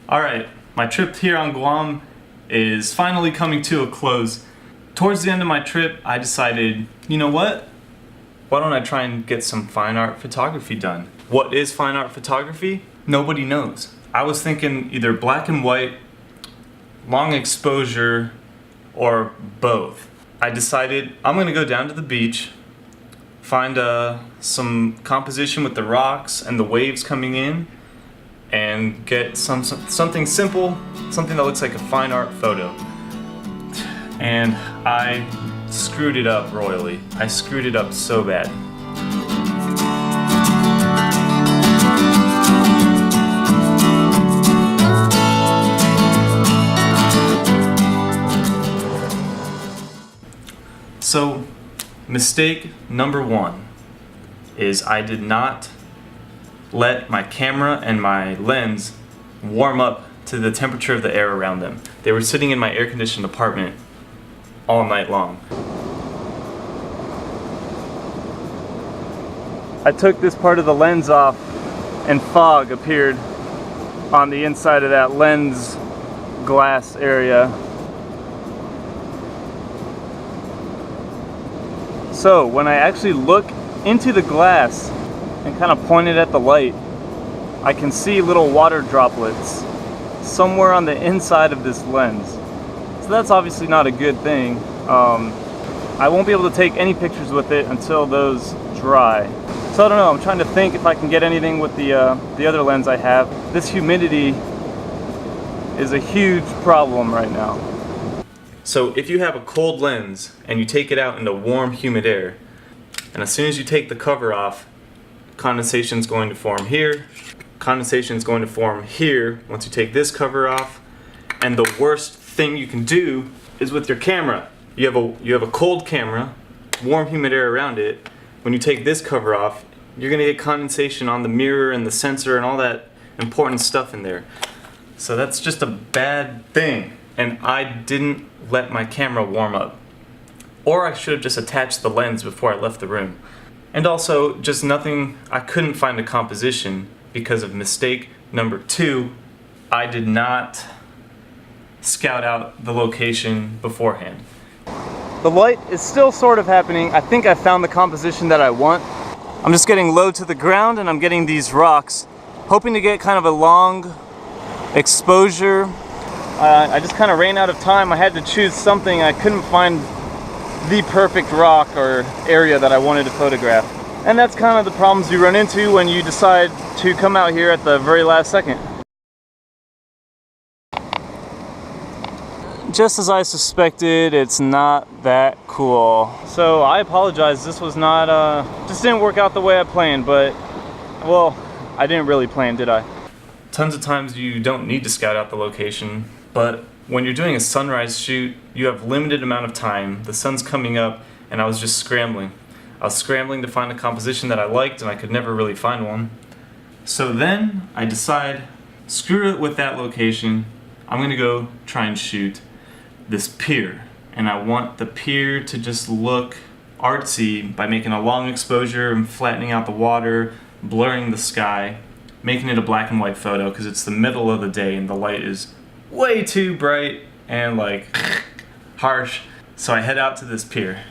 Alright, my trip here on Guam is finally coming to a close. Towards the end of my trip, I decided, you know what? Why don't I try and get some fine art photography done? What is fine art photography? Nobody knows. I was thinking either black and white, long exposure, or both. I decided I'm gonna go down to the beach, find some composition with the rocks and the waves coming in, and get something simple, something that looks like a fine art photo. And I screwed it up royally. I screwed it up so bad. So, mistake number one is I did not let my camera and my lens warm up to the temperature of the air around them. They were sitting in my air-conditioned apartment all night long. I took this part of the lens off and fog appeared on the inside of that lens glass area. So when I actually look into the glass and kind of point it at the light, I can see little water droplets somewhere on the inside of this lens. So that's obviously not a good thing. I won't be able to take any pictures with it until those dry. So I don't know, I'm trying to think if I can get anything with the other lens I have. This humidity is a huge problem right now. So if you have a cold lens and you take it out into warm, humid air, and as soon as you take the cover off, condensation is going to form here, condensation is going to form here once you take this cover off, and the worst thing you can do is with your camera. You have a cold camera, warm, humid air around it. When you take this cover off, you're going to get condensation on the mirror and the sensor and all that important stuff in there. So that's just a bad thing. And I didn't let my camera warm up. Or I should have just attached the lens before I left the room. And also, just nothing, I couldn't find a composition because of mistake number two. I did not scout out the location beforehand. The light is still sort of happening. I think I found the composition that I want. I'm just getting low to the ground and I'm getting these rocks, hoping to get kind of a long exposure. I just kind of ran out of time. I had to choose something. I couldn't find the perfect rock or area that I wanted to photograph. And that's kind of the problems you run into when you decide to come out here at the very last second. Just as I suspected, it's not that cool. So I apologize, this was not, just didn't work out the way I planned, but, well, I didn't really plan, did I? Tons of times you don't need to scout out the location, but when you're doing a sunrise shoot, you have limited amount of time, the sun's coming up, and I was just scrambling. I was scrambling to find a composition that I liked, and I could never really find one. So then, I decide, screw it with that location, I'm gonna go try and shoot this pier. And I want the pier to just look artsy by making a long exposure and flattening out the water, blurring the sky, making it a black and white photo because it's the middle of the day and the light is way too bright and like harsh. So I head out to this pier.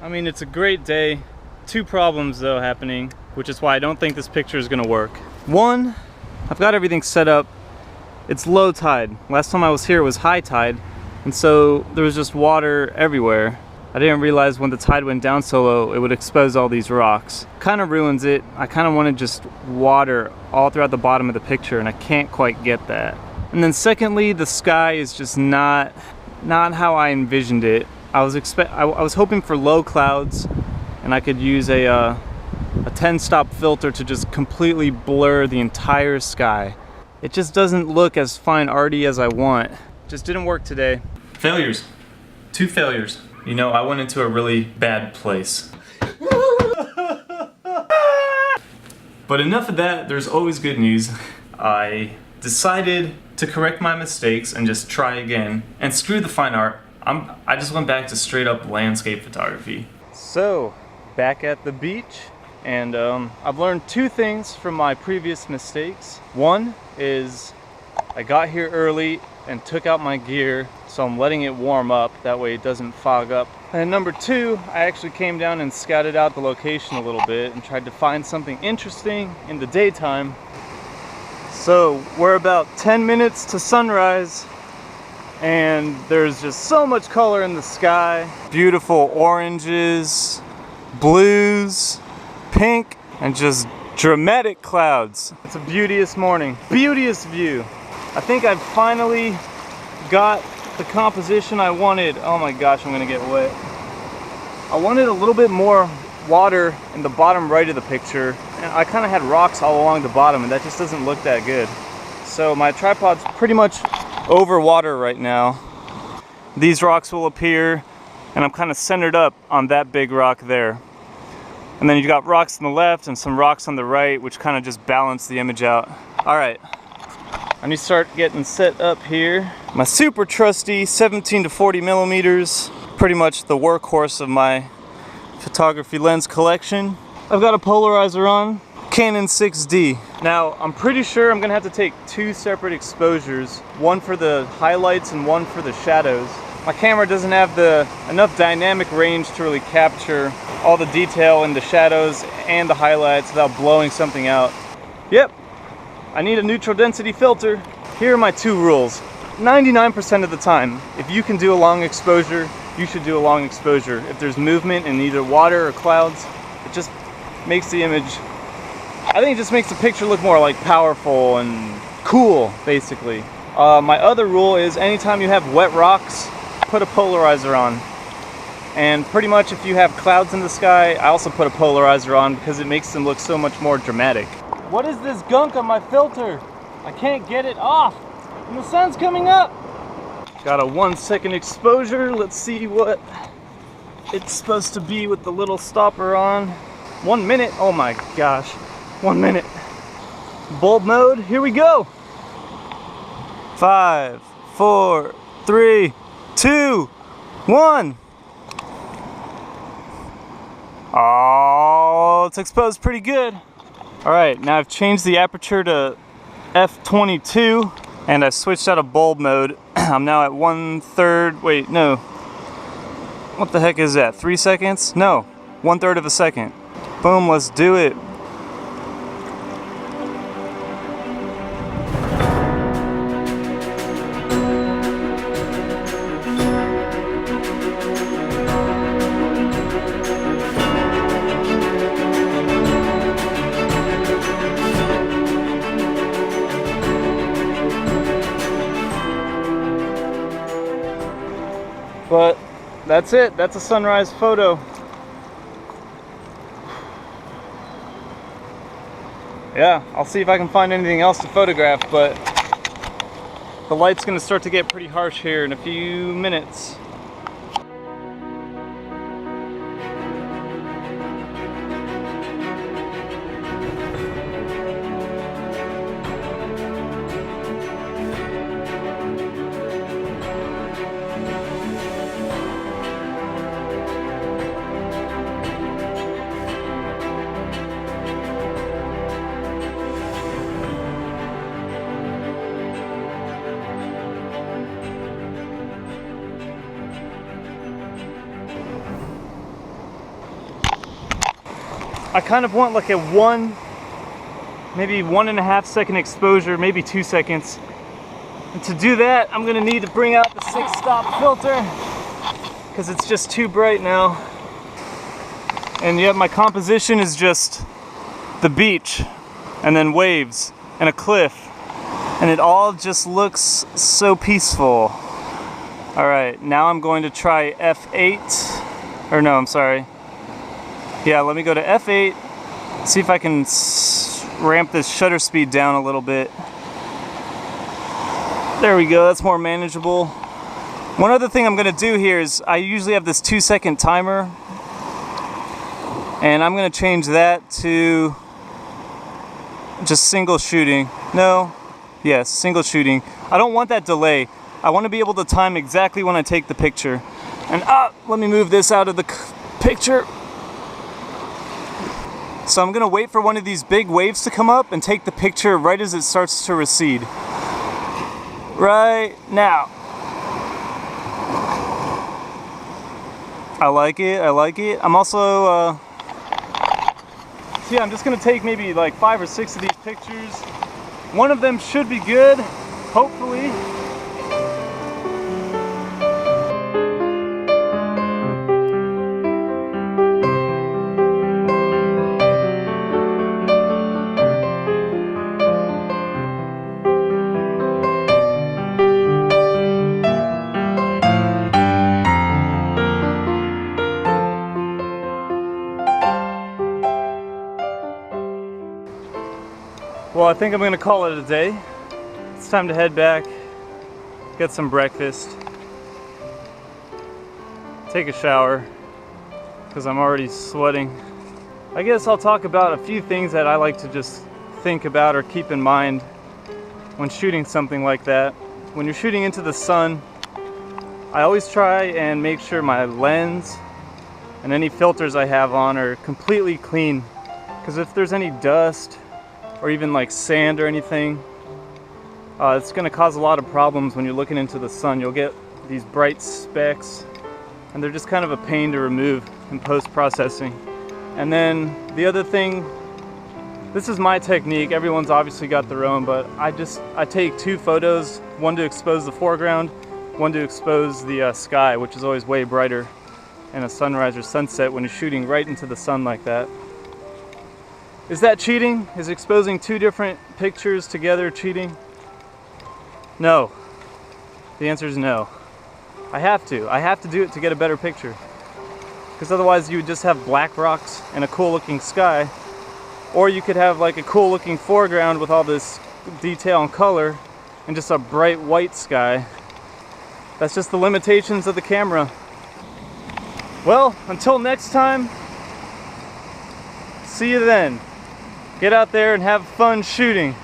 I mean, it's a great day. Two problems though happening, which is why I don't think this picture is gonna work. One, I've got everything set up. It's low tide. Last time I was here it was high tide, and so there was just water everywhere. I didn't realize when the tide went down so low it would expose all these rocks. Kind of ruins it. I kind of wanted just water all throughout the bottom of the picture and I can't quite get that. And then secondly, the sky is just not how I envisioned it. I was hoping for low clouds and I could use a 10-stop filter to just completely blur the entire sky. It just doesn't look as fine arty as I want. Just didn't work today. Failures. Two failures. You know, I went into a really bad place. But enough of that, there's always good news. I decided to correct my mistakes and just try again. And screw the fine art. I just went back to straight up landscape photography. So, back at the beach, and I've learned two things from my previous mistakes. One is I got here early and took out my gear, so I'm letting it warm up, that way it doesn't fog up. And number two, I actually came down and scouted out the location a little bit and tried to find something interesting in the daytime. So we're about 10 minutes to sunrise, and there's just so much color in the sky. Beautiful oranges, blues, pink, and just dramatic clouds. It's a beauteous morning, beauteous view. I think I've finally got the composition I wanted. Oh my gosh, I'm gonna get wet. I wanted a little bit more water in the bottom right of the picture, and I kind of had rocks all along the bottom, and that just doesn't look that good. So my tripod's pretty much over water right now. These rocks will appear, and I'm kind of centered up on that big rock there. And then you've got rocks on the left and some rocks on the right, which kind of just balance the image out. All right, I need to start getting set up here. My super trusty 17 to 40 millimeters, pretty much the workhorse of my photography lens collection. I've got a polarizer on, Canon 6D. Now, I'm pretty sure I'm gonna have to take two separate exposures, one for the highlights and one for the shadows. My camera doesn't have enough dynamic range to really capture all the detail in the shadows and the highlights without blowing something out. Yep, I need a neutral density filter. Here are my two rules. 99% of the time, if you can do a long exposure, you should do a long exposure. If there's movement in either water or clouds, it just makes the image, I think it just makes the picture look more like powerful and cool, basically. My other rule is anytime you have wet rocks, put a polarizer on. And pretty much if you have clouds in the sky, I also put a polarizer on because it makes them look so much more dramatic. What is this gunk on my filter? I can't get it off, and the sun's coming up. Got a 1 second exposure. Let's see what it's supposed to be with the little stopper on. 1 minute, oh my gosh, 1 minute. Bulb mode, here we go. 5, 4, 3, 2, 1. Oh, it's exposed pretty good. All right, now I've changed the aperture to f/22 and I switched out of bulb mode. I'm now at 1/3, wait, no. What the heck is that, 3 seconds? No, 1/3 of a second. Boom, let's do it. But that's it, that's a sunrise photo. Yeah, I'll see if I can find anything else to photograph, but the light's gonna start to get pretty harsh here in a few minutes. I kind of want like a maybe 1.5 second exposure, maybe 2 seconds. And to do that, I'm gonna need to bring out the 6-stop filter because it's just too bright now. And yet my composition is just the beach and then waves and a cliff. And it all just looks so peaceful. All right, now I'm going to try f8, or no, I'm sorry. Yeah, let me go to f8, see if I can ramp this shutter speed down a little bit. There we go, that's more manageable. One other thing I'm gonna do here is I usually have this 2-second timer, and I'm gonna change that to just single shooting. No, yes, single shooting. I don't want that delay. I want to be able to time exactly when I take the picture. And let me move this out of the picture. So I'm gonna wait for one of these big waves to come up and take the picture right as it starts to recede. right now. I like it, I like it. I'm also, so yeah, I'm just gonna take maybe like 5 or 6 of these pictures. One of them should be good, hopefully. Well, I think I'm gonna call it a day. It's time to head back, get some breakfast, take a shower, because I'm already sweating. I guess I'll talk about a few things that I like to just think about or keep in mind when shooting something like that. When you're shooting into the sun, I always try and make sure my lens and any filters I have on are completely clean, because if there's any dust or even like sand or anything, it's going to cause a lot of problems when you're looking into the sun. You'll get these bright specks and they're just kind of a pain to remove in post-processing. And then the other thing, this is my technique, everyone's obviously got their own, but I take 2 photos, one to expose the foreground, one to expose the sky, which is always way brighter in a sunrise or sunset when you're shooting right into the sun like that. Is that cheating? Is exposing 2 different pictures together cheating? No. The answer is no. I have to do it to get a better picture. Because otherwise you would just have black rocks and a cool looking sky. Or you could have like a cool looking foreground with all this detail and color and just a bright white sky. That's just the limitations of the camera. Well, until next time, see you then. Get out there and have fun shooting.